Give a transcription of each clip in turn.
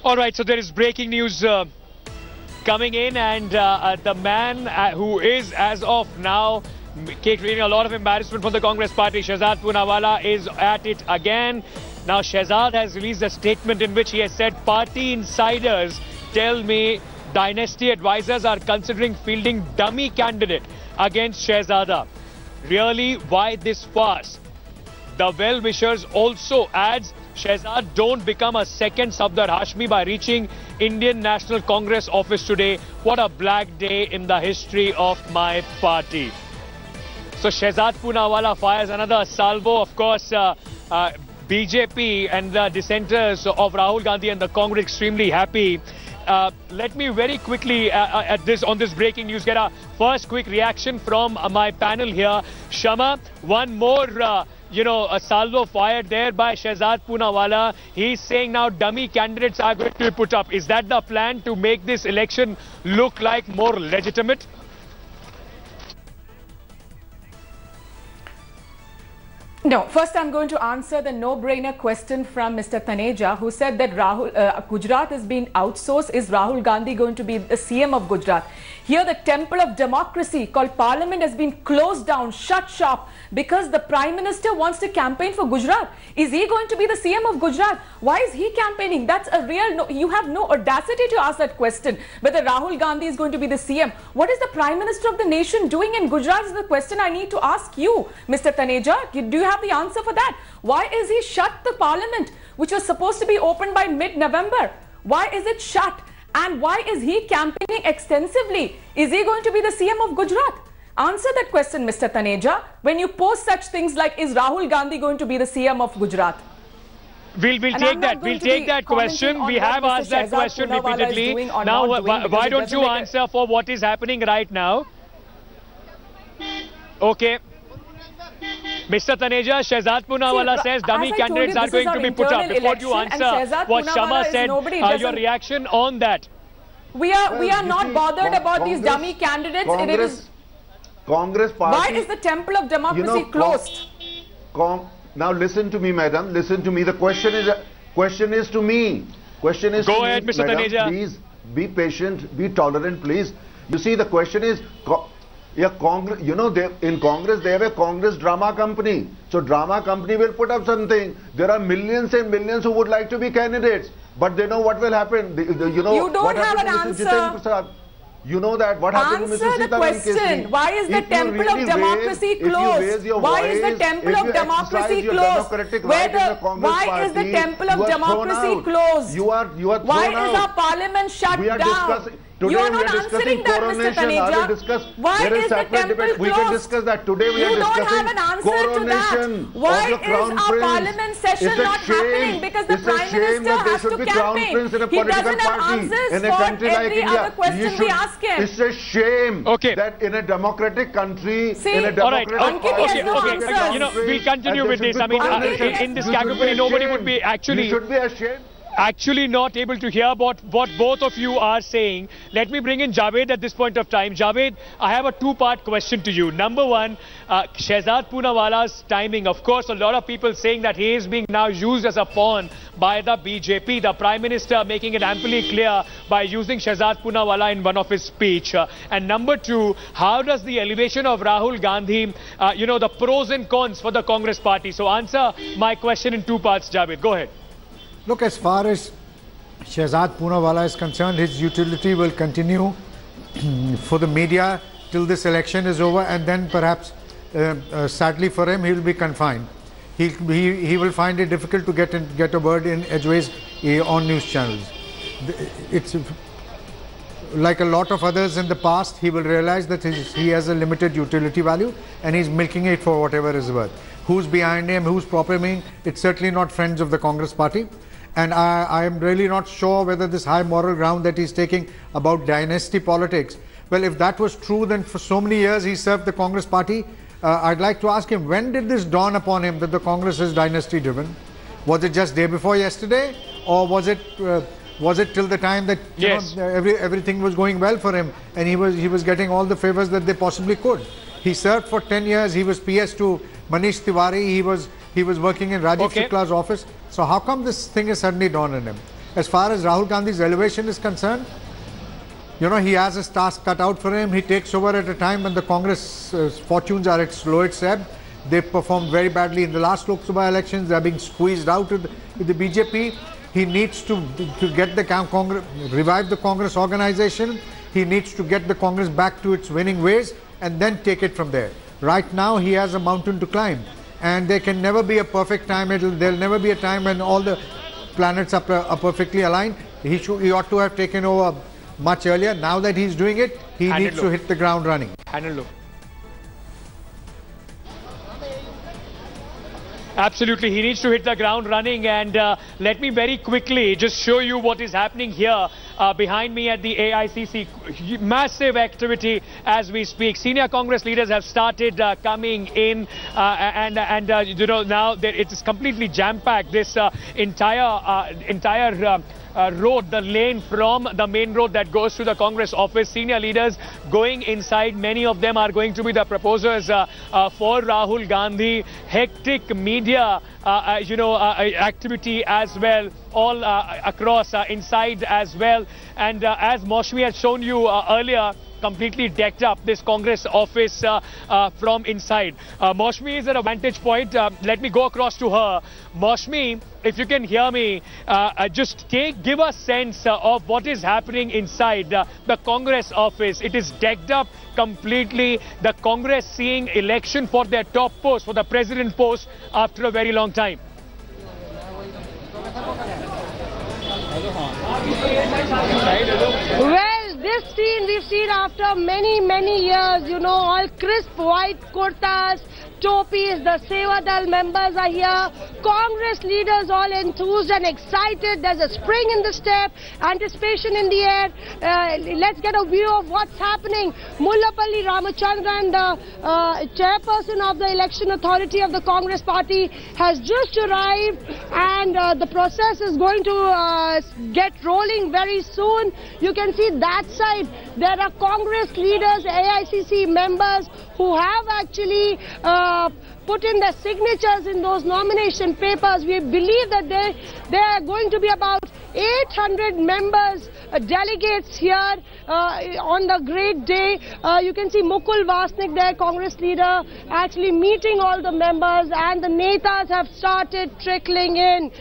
All right, so there is breaking news coming in, and the man who is, as of now, creating a lot of embarrassment for the Congress party, Shehzad Poonawalla, is at it again. Now, Shehzad has released a statement in which he has said, "Party insiders tell me dynasty advisors are considering fielding dummy candidate against Shehzada. Really, why this fast?" The well-wishers also adds, "Shehzad, don't become a second Safdar Hashmi by reaching Indian National Congress office today. What a black day in the history of my party." So Shehzad Poonawalla fires another salvo. Of course, BJP and the dissenters of Rahul Gandhi and the Congress extremely happy. Let me very quickly on this breaking news get a first quick reaction from my panel here. Shama, one more a salvo fired there by Shehzad Poonawalla. He's saying now dummy candidates are going to be put up. Is that the plan to make this election look like more legitimate? No, first I'm going to answer the no-brainer question from Mr. Taneja, who said that Gujarat is being outsourced. Is Rahul Gandhi going to be the CM of Gujarat? Here the temple of democracy called Parliament has been closed down, shut shop, because the Prime Minister wants to campaign for Gujarat. Is he going to be the CM of Gujarat? Why is he campaigning? That's a real no. You have no audacity to ask that question, whether Rahul Gandhi is going to be the CM. What is the Prime Minister of the nation doing in Gujarat is the question I need to ask you, Mr. Taneja. Do you have the answer for that? Why is he shut the Parliament, which was supposed to be opened by mid-November? Why is it shut? And why is he campaigning extensively? Is he going to be the CM of Gujarat? Answer that question, Mr. Taneja. When you post such things like, is Rahul Gandhi going to be the CM of Gujarat? We'll take that. We'll take that question. We have asked that question repeatedly. Now, why don't you answer for what is happening right now? Okay. Mr. Taneja, Shehzad Poonawalla says dummy candidates are going to be put up. Before you answer what Shama said, your reaction on that? We are not bothered about these dummy candidates. Congress party. Why is the temple of democracy closed? Now listen to me, madam. Listen to me. The question is to me. Question is Go to ahead, me, Mr. madam. Taneja. Please be patient. Be tolerant, please. You see, the question is. Yeah, Congress, in Congress, they have a Congress drama company. So drama company will put up something. There are millions and millions who would like to be candidates. But they know what will happen. You don't have an answer. You know that. What happened to Mr. Answer the question. Why is the temple of democracy closed? Why is the temple of democracy closed? Why is the temple of democracy closed? Why is our parliament shut down? Today you are not answering that, Mr. Taneja. Why is the temple closed? We can discuss that. Today we are discussing You don't have an answer to that. Why is our parliament session not happening? Because the Prime Minister has to campaign. He doesn't have answers for every other question we ask him. It's a shame that in a democratic country, in a democratic we'll continue with this. I mean, in this category, nobody would be actually... You should be ashamed. Actually not able to hear what both of you are saying. Let me bring in Javed at this point of time. Javed, I have a two-part question to you. Number one, Shehzad Poonawalla's timing. Of course, a lot of people saying that he is being now used as a pawn by the BJP. The Prime Minister making it amply clear by using Shehzad Poonawalla in one of his speech. And number two, how does the elevation of Rahul Gandhi, the pros and cons for the Congress party? So answer my question in two parts, Javed. Go ahead. Look, as far as Shehzad Poonawalla is concerned, his utility will continue for the media till this election is over, and then perhaps, sadly for him, he will be confined. He will find it difficult to get a word in edgeways on news channels. It's like a lot of others in the past. He will realize that he has a limited utility value, and he's milking it for whatever is worth. Who's behind him? Who's propping him? It's certainly not friends of the Congress party. And I am really not sure whether this high moral ground that he's taking about dynasty politics. Well, if that was true, then for so many years he served the Congress party. I'd like to ask him, when did this dawn upon him that the Congress is dynasty driven? Was it just day before yesterday? Or was it till the time that everything was going well for him and he was getting all the favors that they possibly could? He served for 10 years. He was PS to Manish Tiwari. He was working in Rajiv Shukla's office. So how come this thing is suddenly dawned on him? As far as Rahul Gandhi's elevation is concerned, you know, he has his task cut out for him. He takes over at a time when the Congress fortunes are at its lowest ebb. They performed very badly in the last Lok Sabha elections. They are being squeezed out with the BJP. He needs to get the Congress, revive the Congress organization. He needs to get the Congress back to its winning ways and then take it from there. Right now, he has a mountain to climb, and there can never be a perfect time. There'll never be a time when all the planets are perfectly aligned. He ought to have taken over much earlier. Now that he's doing it, he needs to hit the ground running. Absolutely, he needs to hit the ground running, and let me very quickly just show you what is happening here behind me at the AICC. Massive activity as we speak. Senior Congress leaders have started coming in, and you know, now it is completely jam-packed. This entire road, the lane from the main road that goes to the Congress office. Senior leaders going inside. Many of them are going to be the proposers for Rahul Gandhi. Hectic media, activity as well, all across inside as well. And as Maushmi had shown you earlier, completely decked up this Congress office from inside. Maushmi is at a vantage point. Let me go across to her. Maushmi, if you can hear me, just give a sense of what is happening inside the Congress office. It is decked up completely. The Congress seeing election for their top post, for the president post, after a very long time. Well, this scene we've seen after many years, you know, all crisp white kurtas, topis, the Seva Dal members are here, Congress leaders all enthused and excited. There's a spring in the step, anticipation in the air. Let's get a view of what's happening. Mullapalli Ramachandran, the chairperson of the election authority of the Congress party, has just arrived, and the process is going to get rolling very soon. You can see that side, there are Congress leaders, AICC members who have actually put in their signatures in those nomination papers. We believe that there are going to be about 800 members, delegates here on the great day. You can see Mukul Vasnik, their Congress leader, actually meeting all the members, and the netas have started trickling in.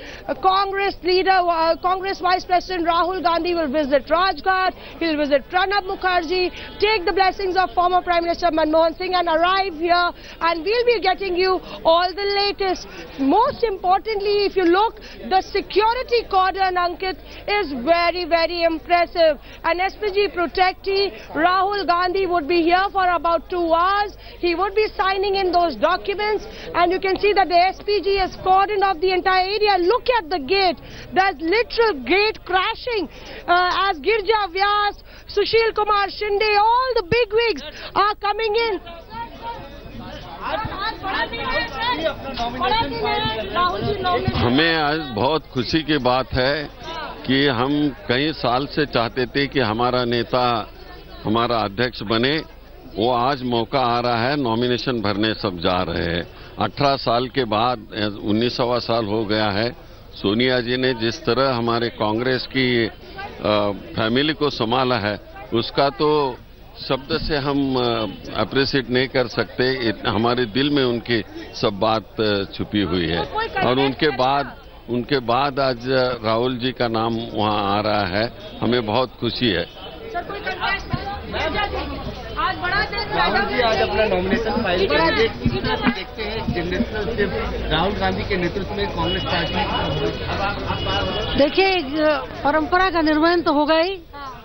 Congress leader, Congress Vice President Rahul Gandhi will visit Rajghat, he'll visit Pranab Mukherjee, take the blessings of former Prime Minister Manmohan Singh and arrive here, and we'll be getting you all the latest. Most importantly, if you look, the security cordon, Ankit, is very impressive. An SPG protectee, Rahul Gandhi, would be here for about 2 hours. He would be signing in those documents, and you can see that the SPG has cordoned off the entire area. Look at the gate. There's literal gate crashing as Girja Vyas, Sushil Kumar Shinde, all the bigwigs are coming in. हमें आज बहुत खुशी की बात है कि हम कई साल से चाहते थे कि हमारा नेता हमारा अध्यक्ष बने. वो आज मौका आ रहा है. नॉमिनेशन भरने सब जा रहे हैं. 18 साल के बाद 19वां साल हो गया है. सोनिया जी ने जिस तरह हमारे कांग्रेस की फैमिली को संभाला है, उसका तो शब्द से हम अप्रिशिएट नहीं कर सकते. हमारे दिल में उनकी सब बात छुपी हुई है, और उनके बाद आज राहुल जी का नाम वहां आ रहा है. हमें बहुत खुशी है. राहुल जी आज अपना नॉमिनेशन फाइल करेंगे. किस तरह से देखते हैं राहुल गांधी के नेतृत्व में कांग्रेस पार्टी? देखिए, परंपरा का निर्वहन तो होगा ही,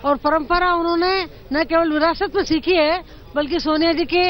और परंपरा उन्होंने न केवल विरासत में सीखी है, बल्कि सोनिया जी के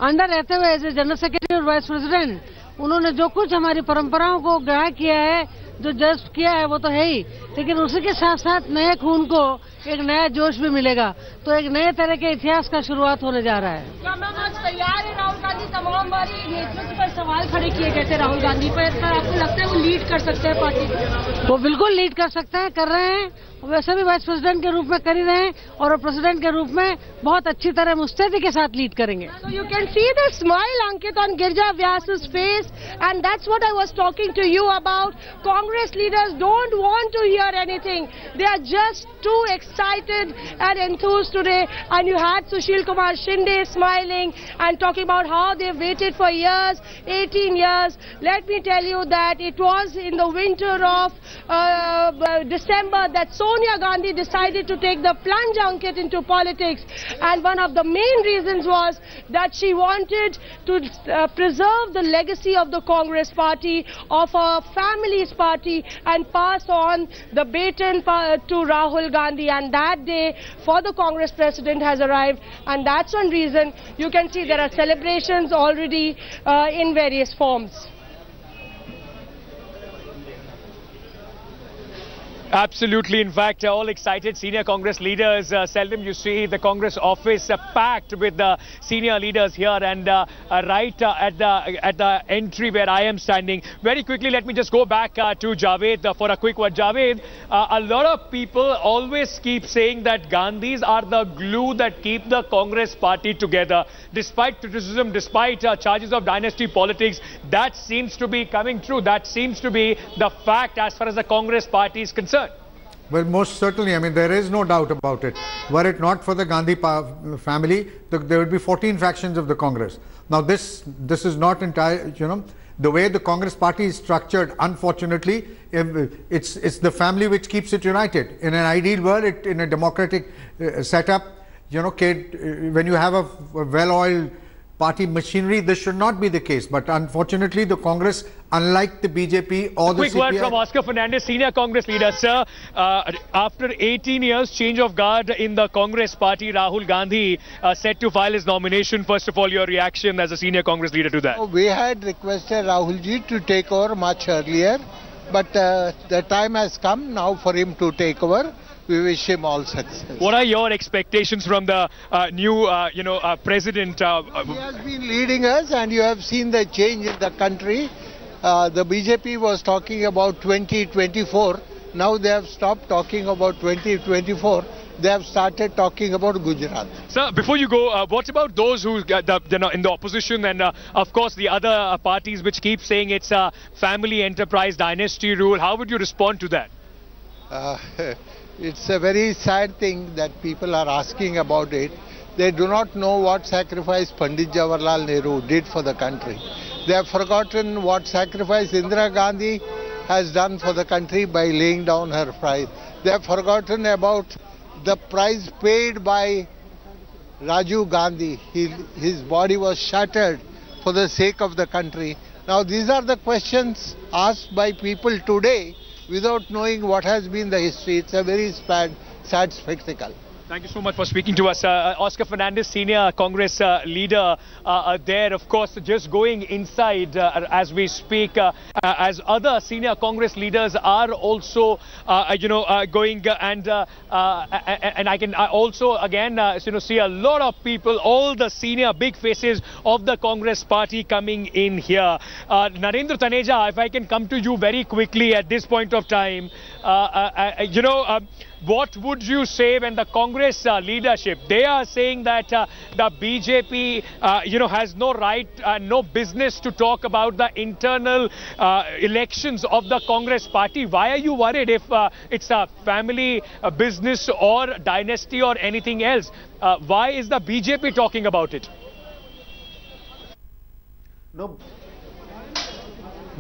अंडर रहते हुए एज ए जनरल सेक्रेटरी और वाइस प्रेसिडेंट उन्होंने जो कुछ हमारी परंपराओं को ग्रहण किया है, जो जज्ब किया है, वो तो है ही, लेकिन उसी के साथ साथ नए खून को एक नया जोश भी मिलेगा. तो एक नए तरह के इतिहास का शुरुआत होने जा रहा है. क्या मैम आज तैयार है राहुल गांधी तमाम बारी नेतृत्व पर सवाल खड़े किए गए थे राहुल गांधी पर आपको लगता है वो लीड कर सकते हैं पार्टी को? वो बिल्कुल लीड कर सकते हैं, कर रहे हैं, वैसे भी वाइस प्रेसिडेंट के रूप में कर ही रहे हैं और प्रेसिडेंट के रूप में बहुत अच्छी तरह मुस्तैदी के साथ लीड करेंगे. So you can see the smile, Ankit, on Girja Vyas's face, and that's what I was talking to you about. Congress leaders don't want to hear anything. They are just too excited and enthused today. And you had Sushil Kumar Shinde smiling and talking about how they waited for years, 18 years. Let me tell you that it was in the winter of December that Sonia Gandhi decided to take the plunge, Ankit, into politics. And one of the main reasons was that she wanted to preserve the legacy of the Congress party, of her family's party, and pass on the baton to Rahul Gandhi. And that day for the Congress president has arrived, and that's one reason you can see there are celebrations already in various forms. Absolutely. In fact, all excited senior Congress leaders. Seldom you see the Congress office packed with the senior leaders here, and right at the entry where I am standing. Very quickly, let me just go back to Javed for a quick word. Javed, a lot of people always keep saying that Gandhis are the glue that keep the Congress party together. Despite criticism, despite charges of dynasty politics, that seems to be coming true. That seems to be the fact as far as the Congress party is concerned. Well, most certainly. I mean, there is no doubt about it. Were it not for the Gandhi family, there would be 14 factions of the Congress. Now, this is not entire, you know, the way the Congress party is structured. Unfortunately, it's the family which keeps it united. In an ideal world, in a democratic setup, you know, when you have a well-oiled party machinery, this should not be the case. But unfortunately, the Congress, unlike the BJP or the CPI... Quick word from Oscar Fernandez, senior Congress leader. Sir, after 18 years, change of guard in the Congress party, Rahul Gandhi set to file his nomination. First of all, your reaction as a senior Congress leader to that? We had requested Rahul ji to take over much earlier, but the time has come now for him to take over. We wish him all success. What are your expectations from the new, president? He has been leading us, and you have seen the change in the country. The BJP was talking about 2024. Now they have stopped talking about 2024. They have started talking about Gujarat. Sir, before you go, what about those who in the opposition and of course the other parties which keep saying it's a family enterprise dynasty rule? How would you respond to that? It's a very sad thing that people are asking about it. They do not know what sacrifice Pandit Jawaharlal Nehru did for the country. They have forgotten what sacrifice Indira Gandhi has done for the country by laying down her prize. They have forgotten about the price paid by Rajiv Gandhi. His body was shattered for the sake of the country. Now these are the questions asked by people today without knowing what has been the history. It's a very sad spectacle. Thank you so much for speaking to us. Oscar Fernandez, senior Congress leader there, of course, just going inside as we speak, as other senior Congress leaders are also, going and I can also again, see a lot of people, all the senior big faces of the Congress party coming in here. Narendra Taneja, if I can come to you very quickly at this point of time, what would you say when the Congress leadership, they are saying that the BJP, has no right, no business to talk about the internal elections of the Congress party? Why are you worried if it's a family business or dynasty or anything else? Why is the BJP talking about it? No.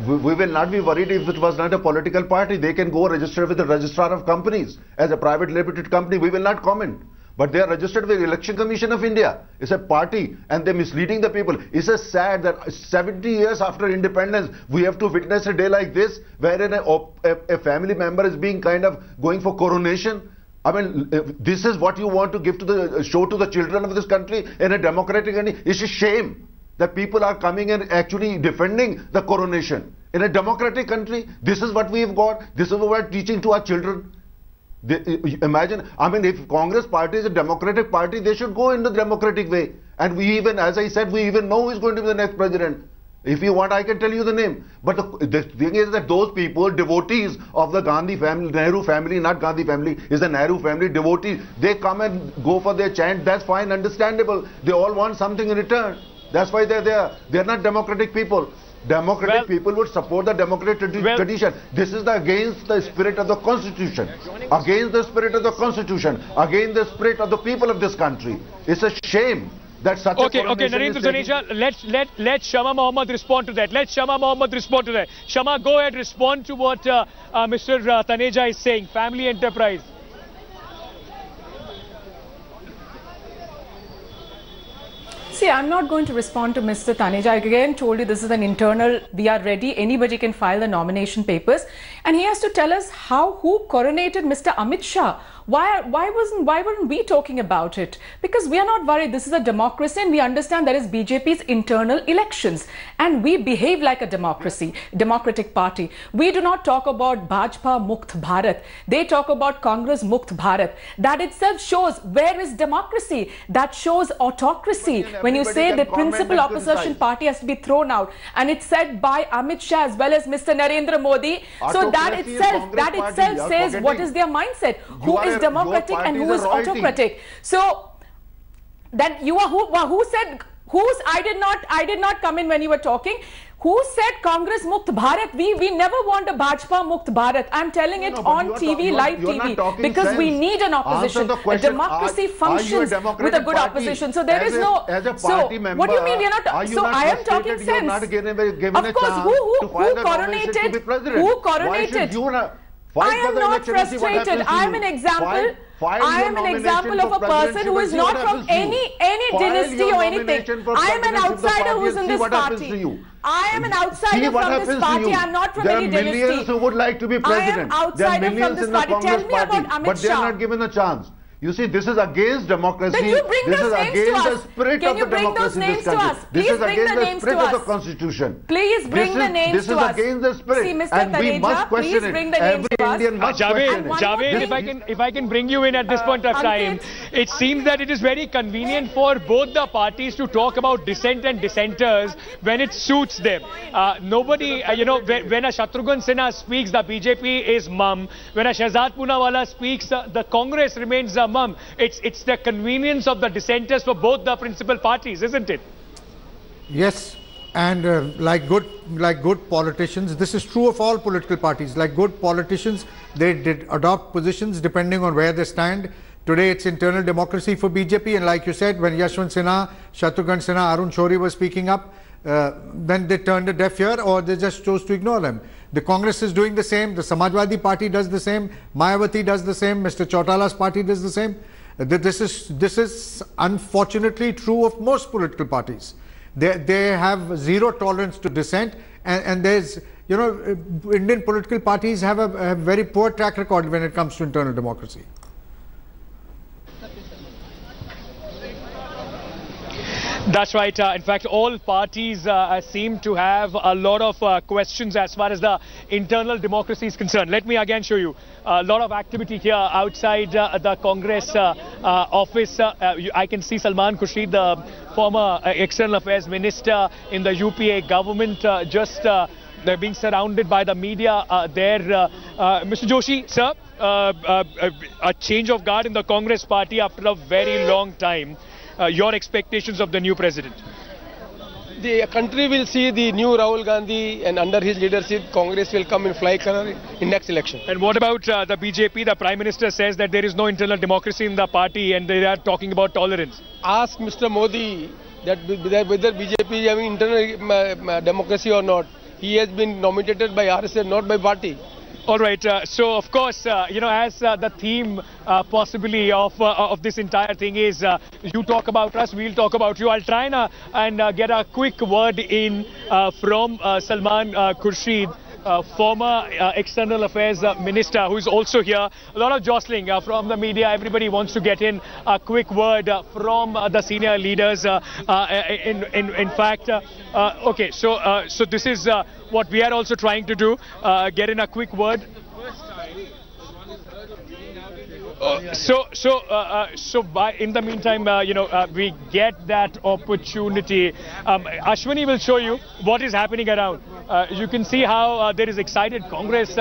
We will not be worried if it was not a political party. They can go register with the registrar of companies as a private limited company. We will not comment. But they are registered with the Election Commission of India. It's a party and they're misleading the people. It's a sad that 70 years after independence, we have to witness a day like this wherein a family member is being kind of going for coronation. I mean, this is what you want to give to the show to the children of this country in a democratic country. It's a shame that people are coming and actually defending the coronation. In a democratic country, this is what we have got. This is what we are teaching to our children. Imagine, I mean, if Congress party is a democratic party, they should go in the democratic way And we even, as I said, we even know who is going to be the next president. If you want, I can tell you the name. But the thing is that those people, devotees of the Gandhi family, Nehru family, not Gandhi family, is the Nehru family, devotees, they come and go for their chant. That's fine, understandable. They all want something in return. That's why they're there. They're not democratic people. Democratic people would support the democratic tradition. This is against the spirit of the Constitution. Against the spirit of the Constitution. Against the spirit of the people of this country. It's a shame that such a Narendra Taneja, let Shama Mohammed respond to that. Let Shama Mohammed respond to that. Shama, go ahead, respond to what Mr. Taneja is saying. Family enterprise. See, I'm not going to respond to Mr. Taneja. I again told you this is an internal, we are ready, anybody can file the nomination papers. And he has to tell us who coronated Mr. Amit Shah. Why weren't we talking about it? Because we are not worried. This is a democracy and we understand there is BJP's internal elections. And we behave like a democracy, democratic party. We do not talk about Bhajpa Mukt Bharat. They talk about Congress Mukt Bharat. That itself shows where is democracy. That shows autocracy. When you say the principal opposition party has to be thrown out. And it's said by Amit Shah as well as Mr. Narendra Modi. So that itself says what is their mindset. Who is democratic and who is autocratic. So then you are who said I did not come in when you were talking. Who said Congress Mukt Bharat? We never want a Bhajpa Mukt Bharat. I'm telling it on TV, live TV, because we need an opposition. A democracy functions with a good opposition. So there is no. So what do you mean we are not? So I am talking sense. Of course, who coronated? Who coronated? I am not frustrated. I am an example. I am an example of a person who is not from any dynasty or anything. I am an outsider who is in this party. I am an outsider from this party. I am not from any dynasty. There are millions who would like to be president. I am outsider from this party. Tell me about Amit Shah. But they are not given a chance. You see, this is against democracy. Then you bring this those is names against to the us. spirit Can of you the bring those democracy in names this to country. us? This Please is bring against the the names spirit to of the us. Constitution. Please bring the names this to is us. against the spirit. See, Mr. And we must Taneja, question please it. bring the names Every to us. Indian must question it. Javed, if I can bring you in at this point of time, it seems that it is very convenient for both the parties to talk about dissent and dissenters when it suits them. Nobody, when a Shatrughan Sinha speaks, the BJP is mum. When a Shehzad Poonawala speaks, the Congress remains mum. It's the convenience of the dissenters for both the principal parties, isn't it? Yes, and like good politicians, this is true of all political parties. Like good politicians, they did adopt positions depending on where they stand. Today it's internal democracy for BJP, and like you said, when Yashwant Sinha, Shatrughan Sinha, Arun Shourie were speaking up, then they turned a deaf ear or they just chose to ignore them. The Congress is doing the same, the Samajwadi Party does the same, Mayawati does the same, Mr. Chautala's party does the same. This is unfortunately true of most political parties. They have zero tolerance to dissent, and there's, Indian political parties have a very poor track record when it comes to internal democracy. That's right. In fact, all parties seem to have a lot of questions as far as the internal democracy is concerned. Let me again show you a lot of activity here outside the Congress office. I can see Salman Khurshid, the former External Affairs Minister in the UPA government, they're being surrounded by the media there. Mr. Joshi, sir, a change of guard in the Congress party after a very long time. Your expectations of the new president? The country will see the new Rahul Gandhi, and under his leadership, Congress will come in fly color in next election. And what about the BJP? The Prime Minister says that there is no internal democracy in the party and they are talking about tolerance. Ask Mr. Modi that whether BJP is having internal democracy or not. He has been nominated by RSS, not by party. All right. So, of course, as the theme possibly of this entire thing is you talk about us, we'll talk about you. I'll try and get a quick word in from Salman Khurshid, former External Affairs Minister, who is also here. A lot of jostling from the media. Everybody wants to get in a quick word from the senior leaders. In fact, okay, so this is what we are also trying to do, get in a quick word. In the meantime, we get that opportunity. Ashwini will show you what is happening around. You can see how there is excited Congress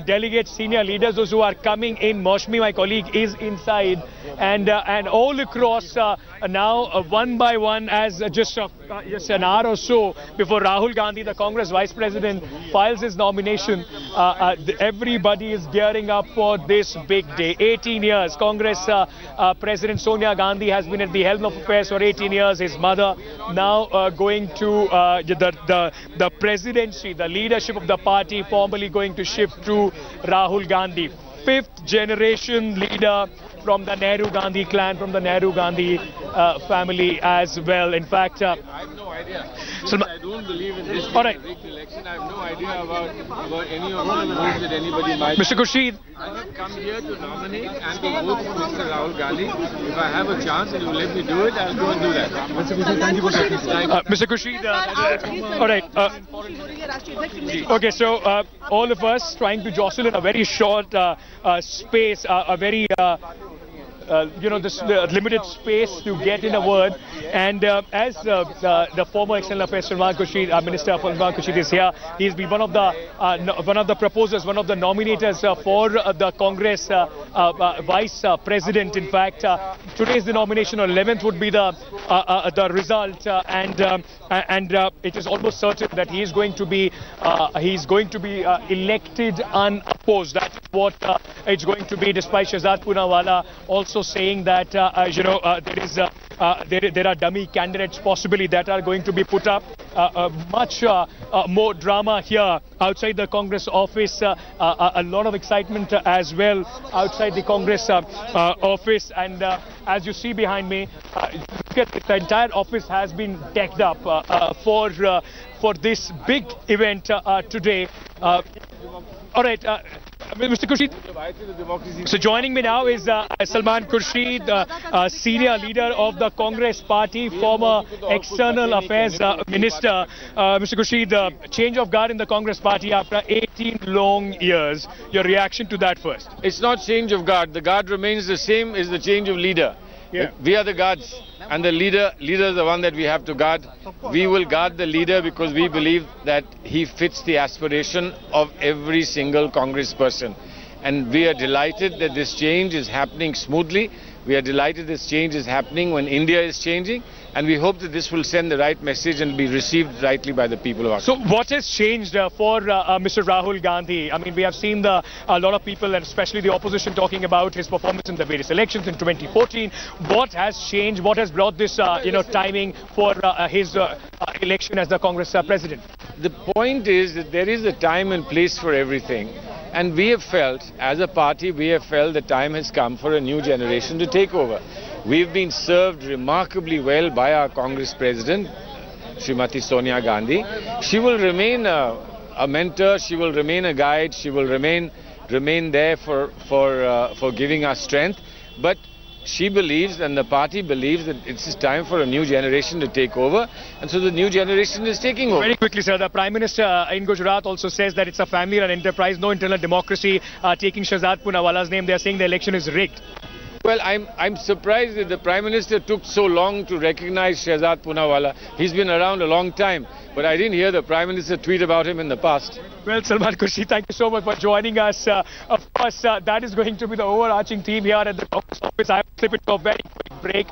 delegates, senior leaders, those who are coming in. Moshmi, my colleague, is inside, and all across now, one by one, as just an hour or so before Rahul Gandhi, the Congress Vice President, files his nomination. Everybody is gearing up for this big day. 18 years, Congress President Sonia Gandhi has been at the helm of affairs for 18 years. His mother now going to the presidency, the leadership of the party, formally going to shift to Rahul Gandhi. Fifth generation leader from the Nehru Gandhi clan, from the Nehru Gandhi family as well. In fact, I have no idea. So I don't believe in this rigged election. I have no idea about any of the moves that anybody might. Mr. Khurshid, I have come here to nominate and to vote for Mr. Rahul Gandhi. If I have a chance and you let me do it, I'll go and do that. Mr. Khurshid, thank you for talking. Mr. Khurshid, all right. Okay, so all of us trying to jostle in a very short space, a very this limited space to get in a word, and as the former External Affairs Salman Khurshid, Minister Salman Khurshid is here. He's been one of the proposers, one of the nominators for the Congress Vice President. In fact, today is the nomination. On 11th would be the result, and it is almost certain that he is going to be elected unopposed. That's what it's going to be, despite Shehzad Poonawala also saying that there are dummy candidates possibly that are going to be put up. Much more drama here outside the Congress office. A lot of excitement as well outside the Congress office, and as you see behind me, the entire office has been decked up for this big event today. All right, Mr. Khurshid. So joining me now is Salman Khurshid, senior leader of the Congress party, former External Affairs Minister. Mr. Khurshid, change of guard in the Congress party after 18 long years. Your reaction to that first? It's not change of guard. The guard remains the same as the change of leader. Yeah. We are the guards, and the leader is the one that we have to guard. We will guard the leader because we believe that he fits the aspiration of every single Congress person. And we are delighted that this change is happening smoothly. We are delighted this change is happening when India is changing. And we hope that this will send the right message and be received rightly by the people of our country. So what has changed for Mr. Rahul Gandhi? I mean, we have seen a lot of people, and especially the opposition, talking about his performance in the various elections in 2014. What has changed? What has brought this timing for his election as the Congress president? The point is that there is a time and place for everything. And we have felt, as a party, the time has come for a new generation to take over. We've been served remarkably well by our Congress President, Srimati Sonia Gandhi. She will remain a mentor, she will remain a guide, she will remain there for giving us strength. But she believes, and the party believes, that it's time for a new generation to take over, and so the new generation is taking over. Very quickly, sir, the Prime Minister in Gujarat also says that it's a family-run enterprise, no internal democracy. Taking Shehzad Poonawala's name, they are saying the election is rigged. Well, I'm surprised that the Prime Minister took so long to recognize Shehzad Poonawalla. He's been around a long time, but I didn't hear the Prime Minister tweet about him in the past. Well, Salman Khurshid, thank you so much for joining us. Of course, that is going to be the overarching theme here at the Congress office. I will slip it to a very quick break.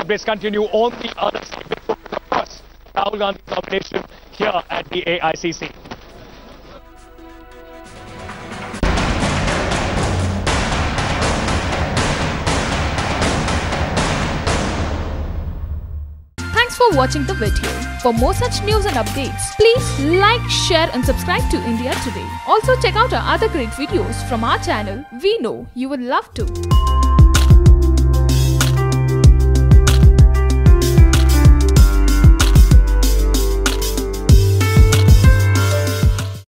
Let's continue on the other side. Of course, Rahul Gandhi's nomination here at the AICC. Thanks for watching the video. For more such news and updates, please like, share and subscribe to India Today. Also check out our other great videos from our channel. We know you would love to.